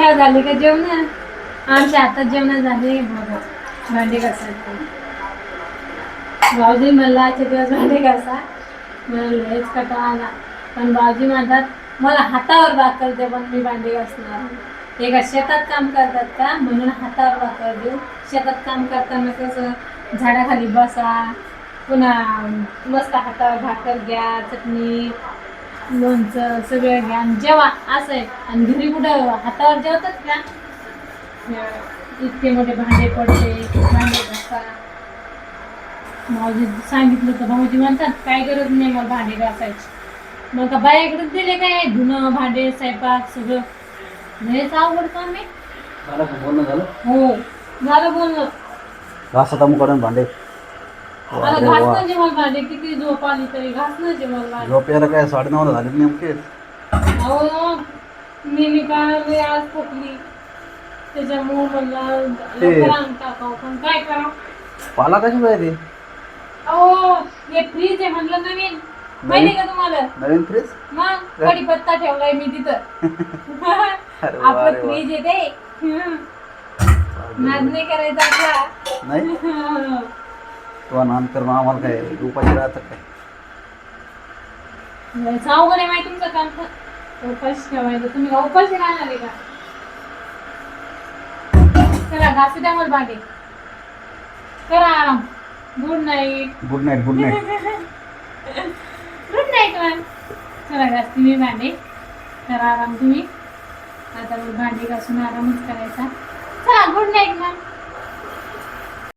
का झाली का जेवण? आमच्या आता जेवण झाले बघा. भांडे घासायचे. भाऊजी मला आजचे दिवस भांडे घासा. मला लयच कंटाळा आला. पण भाऊजी म्हणतात मला हातावर भाकर दे पण मी भांडे घासणार. ते का शेतात काम करतात का म्हणून हातावर भाकर देऊ. शेतात काम करताना कसं झाडाखाली बसा, पुन्हा मस्त हातावर भाकर घ्या, चटणी लोणचं सगळं घ्या आणि जेवा असं आहे. आणि घरी कुठं हातावर जेवतात का? इतके मोठे भांडे पडते, भांडे घासा. भाऊजी सांगितलं तर भाऊजी म्हणतात काय गरज नाही मला भांडे घासायची. मग का बायाकडेच दिले काय धुणं भांडे स्वयंपाक सगळं. लयच अवघड काम आहे. झालं का बोलणं झालं? हो झालं बोलणं. घासा तामू काढून भांडे. मला अरे वा. घासणं जेवण भांडे किती झोप आली तरी घासणं जेवण भांडे. झोप यायला काय 9:30 झाले नेमकेच. अहो मी काय आज थकली त्याच्यामुळे मला लवकर अंग टाकावं पण काय करा. पाला कशी पाहिजे? अहो हे फ्रीज आहे म्हणलं नवीन माहिती का तुम्हाला? नवीन फ्रीज? मग कढीपत्ता ठेवलाय मी तिथं. अरे वा, आपलं अरे वा. फ्रीज आहे ते. नाद नाही करायचा आपला. नाही तो नान करून आम्हाला काय उपाशी राहतात काय? अवघड आहे माहिती तुमचं काम. उपाशी ठेवायचं तुम्ही का उपाशी राहणार आहे का? चला घासू द्या मला भांडे. करा आराम. Good night. Good night good night. Good night ma'am. चला घासते मी भांडे. करा आराम तुम्ही. आता मग भांडे घासून आरामच करायचा. चला गुड नाईट मॅम.